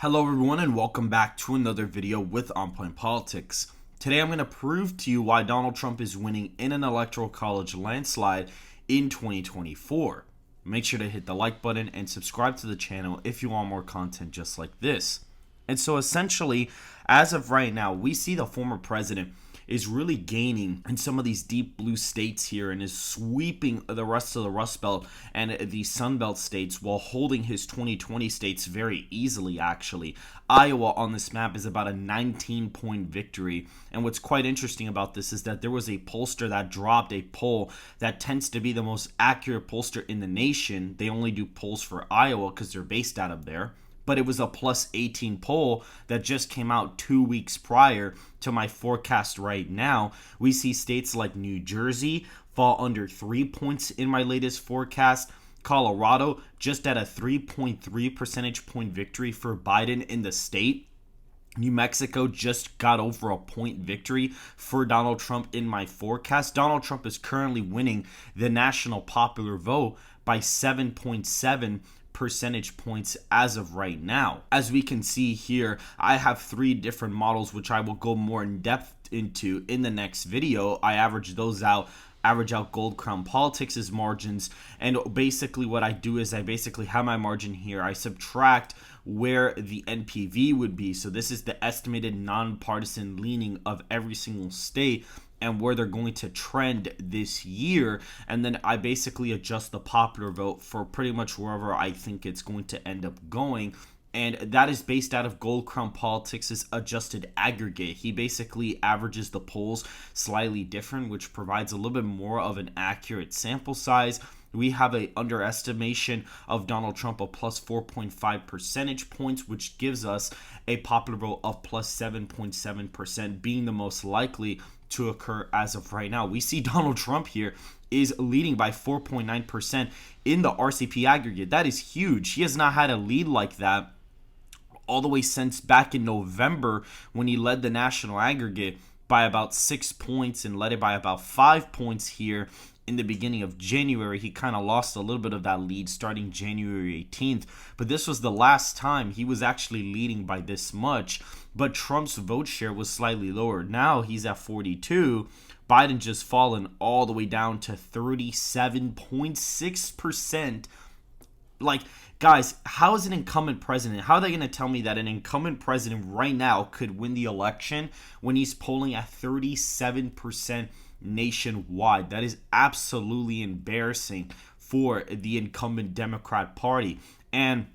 Hello everyone and welcome back to another video with On Point Politics. Today I'm going to prove to you why Donald Trump is winning in an electoral college landslide in 2024. Make sure to hit the like button and subscribe to the channel if you want more content just like this. And so essentially, as of right now, we see the former president is really gaining in some of these deep blue states here and is sweeping the rest of the Rust Belt and the Sun Belt states while holding his 2020 states very easily, actually. Iowa on this map is about a 19-point victory. And what's quite interesting about this is that there was a pollster that dropped a poll that tends to be the most accurate pollster in the nation. They only do polls for Iowa because they're based out of there. But it was a plus 18 poll that just came out 2 weeks prior to my forecast right now. We see states like New Jersey fall under 3 points in my latest forecast. Colorado just at a 3.3 percentage point victory for Biden in the state. New Mexico just got over a point victory for Donald Trump in my forecast. Donald Trump is currently winning the national popular vote by 7.7 percentage points as of right now. As we can see here, I have 3 different models which I will go more in depth into in the next video. I average out Gold Crown Politics' margins, and basically what I do is I basically have my margin here. I subtract where the NPV would be. So this is the estimated nonpartisan leaning of every single state and where they're going to trend this year, and then I basically adjust the popular vote for pretty much wherever I think it's going to end up going. And that is based out of Gold Crown Politics' adjusted aggregate. He basically averages the polls slightly different, which provides a little bit more of an accurate sample size. We have a underestimation of Donald Trump of plus 4.5 percentage points, which gives us a popular vote of plus 7.7%, being the most likely to occur as of right now. We see Donald Trump here is leading by 4.9% in the RCP aggregate. That is huge. He has not had a lead like that all the way since back in November when he led the national aggregate by about 6 points and led it by about 5 points here in the beginning of January. He kind of lost a little bit of that lead starting January 18th, but this was the last time he was actually leading by this much. But Trump's vote share was slightly lower. Now he's at 42. Biden just fallen all the way down to 37.6%. Like, guys, how is an incumbent president? How are they going to tell me that an incumbent president right now could win the election when he's polling at 37% nationwide? That is absolutely embarrassing for the incumbent Democrat Party. And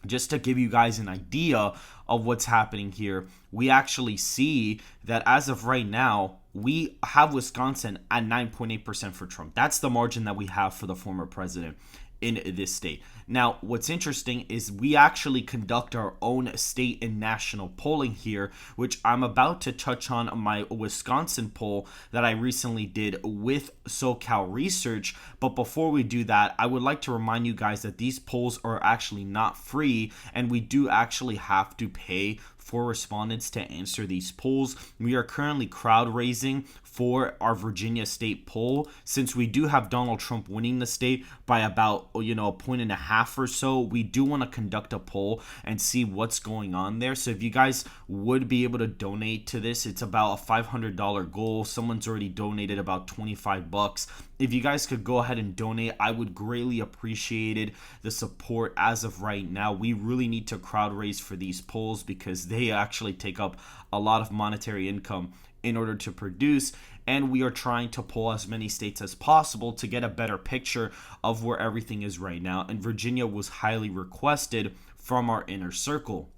just to give you guys an idea of what's happening here, we actually see that as of right now, we have Wisconsin at 9.8% for Trump. That's the margin that we have for the former president in this state. Now, what's interesting is we actually conduct our own state and national polling here, which I'm about to touch on my Wisconsin poll that I recently did with SoCal Research. But before we do that, I would like to remind you guys that these polls are actually not free, and we do actually have to pay for respondents to answer these polls. We are currently crowd raising for our Virginia state poll, since we do have Donald Trump winning the state by about a point and a half or so. We do want to conduct a poll and see what's going on there. So if you guys would be able to donate to this, it's about a $500 goal. Someone's already donated about $25. If you guys could go ahead and donate, I would greatly appreciate the support as of right now. We really need to crowd raise for these polls because they actually take up a lot of monetary income in order to produce, and we are trying to pull as many states as possible to get a better picture of where everything is right now. And Virginia was highly requested from our inner circle.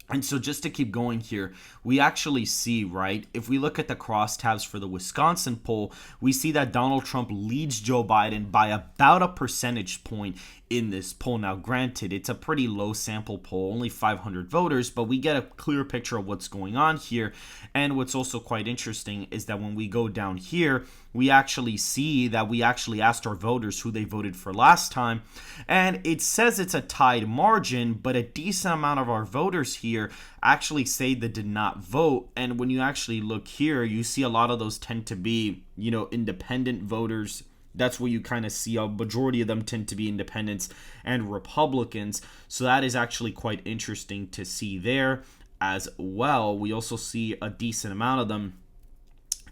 And so just to keep going here, we actually see, right, if we look at the crosstabs for the Wisconsin poll, we see that Donald Trump leads Joe Biden by about a percentage point in this poll. Now, granted, it's a pretty low sample poll, only 500 voters, but we get a clear picture of what's going on here. And what's also quite interesting is that when we go down here, we actually see that we actually asked our voters who they voted for last time, and it says it's a tied margin, but a decent amount of our voters here actually say they did not vote. And when you actually look here, you see a lot of those tend to be, independent voters, That's what you kind of see. A majority of them tend to be independents and Republicans. So that is actually quite interesting to see there as well. We also see a decent amount of them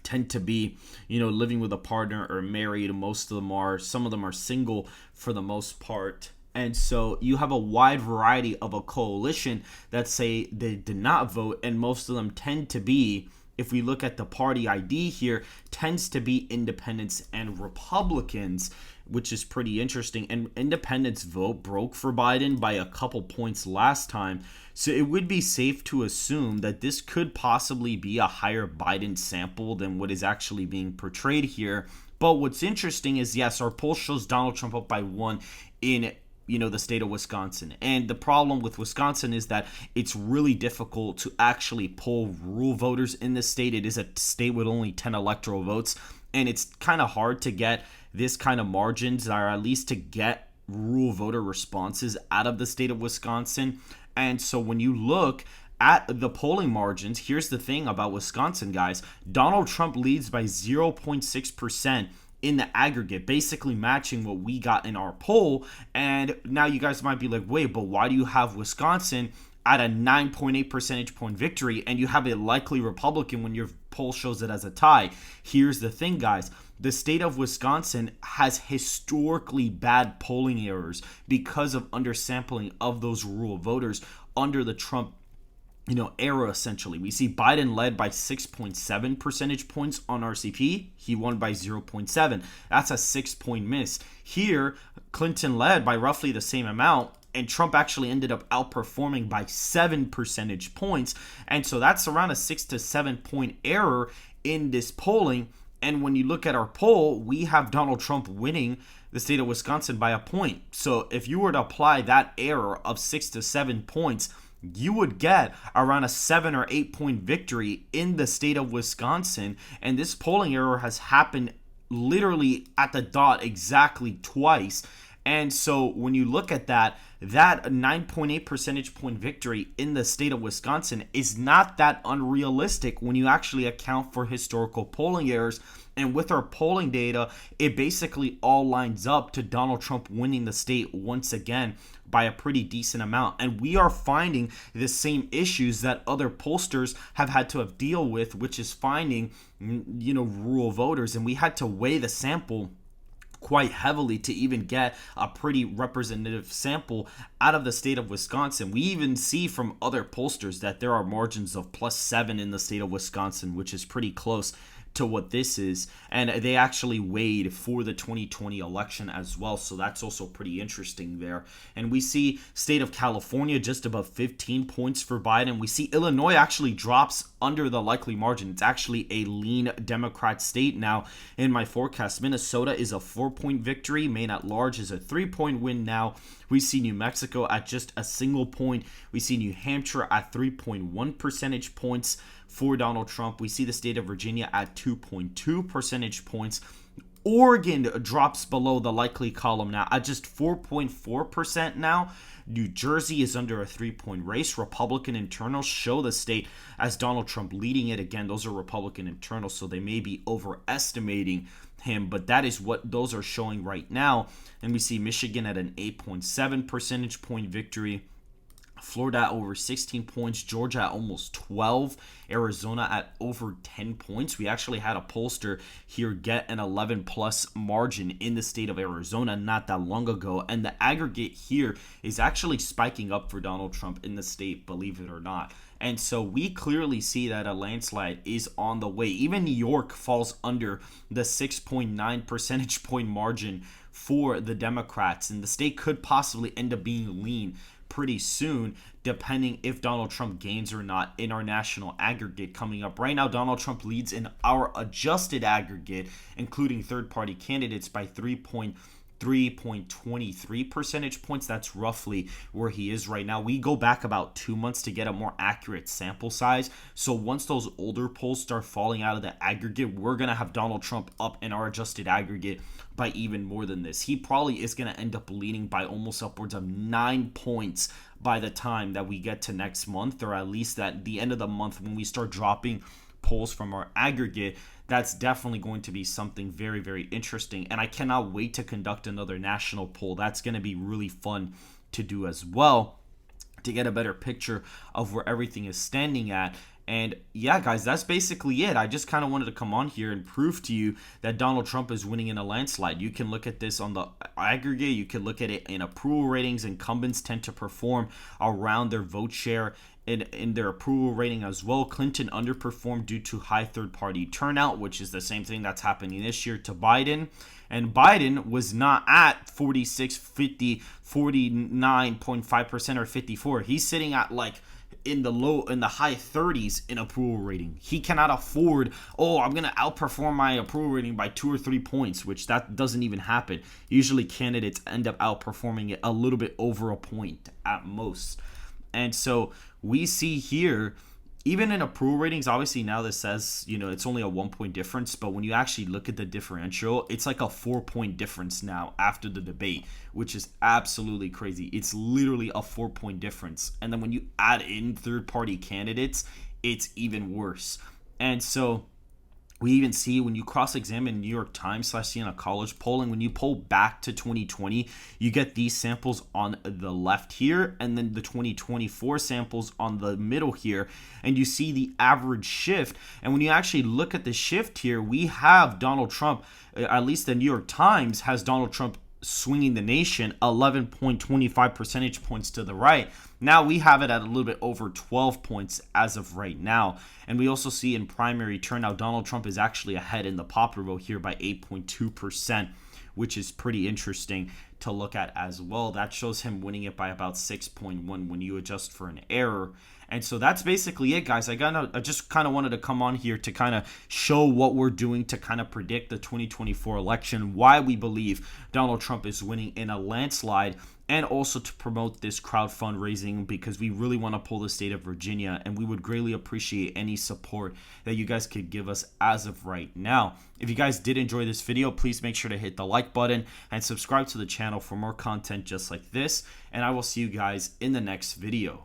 tend to be, living with a partner or married. Most of them are. Some of them are single for the most part. And so you have a wide variety of a coalition that say they did not vote, and most of them tend to be, if we look at the party ID here, tends to be independents and Republicans, which is pretty interesting. And independents vote broke for Biden by a couple points last time. So it would be safe to assume that this could possibly be a higher Biden sample than what is actually being portrayed here. But what's interesting is, yes, our poll shows Donald Trump up by 1 in the state of Wisconsin. And the problem with Wisconsin is that it's really difficult to actually poll rural voters in this state. It is a state with only 10 electoral votes, and it's kind of hard to get this kind of margins, or at least to get rural voter responses out of the state of Wisconsin. And so when you look at the polling margins, here's the thing about Wisconsin, guys. Donald Trump leads by 0.6% in the aggregate, basically matching what we got in our poll. And now you guys might be like, wait, but why do you have Wisconsin at a 9.8 percentage point victory and you have a likely Republican when your poll shows it as a tie? Here's the thing, guys. The state of Wisconsin has historically bad polling errors because of undersampling of those rural voters under the Trump era. Essentially, we see Biden led by 6.7 percentage points on RCP. He won by 0.7. That's a 6-point miss. Here, Clinton led by roughly the same amount, and Trump actually ended up outperforming by 7 percentage points. And so that's around a 6 to 7 point error in this polling. And when you look at our poll, we have Donald Trump winning the state of Wisconsin by a point. So if you were to apply that error of 6 to 7 points, you would get around a 7 or 8 point victory in the state of Wisconsin. And this polling error has happened literally at the dot exactly twice. And so when you look at that 9.8 percentage point victory in the state of Wisconsin is not that unrealistic when you actually account for historical polling errors. And with our polling data, it basically all lines up to Donald Trump winning the state once again by a pretty decent amount. And we are finding the same issues that other pollsters have had to have deal with, which is finding, rural voters. And we had to weigh the sample quite heavily to even get a pretty representative sample out of the state of Wisconsin. We even see from other pollsters that there are margins of +7 in the state of Wisconsin, which is pretty close to what this is. And they actually weighed for the 2020 election as well, so that's also pretty interesting there. And we see state of California just above 15 points for Biden. We see Illinois actually drops under the likely margin. It's actually a lean Democrat state now in my forecast. Minnesota is a 4-point victory. Maine at large is a 3-point win now. We see New Mexico at just a single point. We see New Hampshire at 3.1 percentage points for Donald Trump. We see the state of Virginia at 2.2 percentage points. Oregon drops below the likely column now at just 4.4% now. New Jersey is under a 3-point race. Republican internals show the state as Donald Trump leading it. Again, those are Republican internals, so they may be overestimating him, but that is what those are showing right now. And we see Michigan at an 8.7 percentage point victory. Florida at over 16 points, Georgia at almost 12, Arizona at over 10 points. We actually had a pollster here get an 11 plus margin in the state of Arizona not that long ago. And the aggregate here is actually spiking up for Donald Trump in the state, believe it or not. And so we clearly see that a landslide is on the way. Even New York falls under the 6.9 percentage point margin for the Democrats. And the state could possibly end up being lean pretty soon, depending if Donald Trump gains or not in our national aggregate coming up. Right now, Donald Trump leads in our adjusted aggregate, including third-party candidates, by 3.23 percentage points. That's roughly where he is right now. We go back about 2 months to get a more accurate sample size. So once those older polls start falling out of the aggregate, we're going to have Donald Trump up in our adjusted aggregate by even more than this. He probably is going to end up leading by almost upwards of 9 points by the time that we get to next month, or at least at the end of the month when we start dropping polls from our aggregate, that's definitely going to be something very, very interesting. And I cannot wait to conduct another national poll. That's going to be really fun to do as well, to get a better picture of where everything is standing at. And yeah, guys, that's basically it. I just kind of wanted to come on here and prove to you that Donald Trump is winning in a landslide. You can look at this on the aggregate. You can look at it in approval ratings. Incumbents tend to perform around their vote share in their approval rating as well. Clinton underperformed due to high third-party turnout, which is the same thing that's happening this year to Biden. And Biden was not at 46, 50, 49.5% or 54. He's sitting at like in the high 30s in approval rating. He cannot afford, I'm going to outperform my approval rating by 2 or 3 points, which that doesn't even happen. Usually candidates end up outperforming it a little bit over a point at most. And so we see here, even in approval ratings, obviously now this says, it's only a 1 point difference, but when you actually look at the differential, it's like a 4 point difference now after the debate, which is absolutely crazy. It's literally a 4 point difference. And then when you add in third-party candidates, it's even worse. And so we even see when you cross-examine New York Times / Siena College polling, when you pull back to 2020, you get these samples on the left here, and then the 2024 samples on the middle here, and you see the average shift. And when you actually look at the shift here, we have Donald Trump, at least the New York Times has Donald Trump swinging the nation 11.25 percentage points to the right. Now we have it at a little bit over 12 points as of right now. And we also see in primary turnout, Donald Trump is actually ahead in the popular vote here by 8.2%, which is pretty interesting to look at as well. That shows him winning it by about 6.1 when you adjust for an error. And so that's basically it, guys. I just kind of wanted to come on here to kind of show what we're doing to kind of predict the 2024 election, why we believe Donald Trump is winning in a landslide, and also to promote this crowd fundraising because we really want to pull the state of Virginia, and we would greatly appreciate any support that you guys could give us as of right now. If you guys did enjoy this video, please make sure to hit the like button and subscribe to the channel for more content just like this, and I will see you guys in the next video.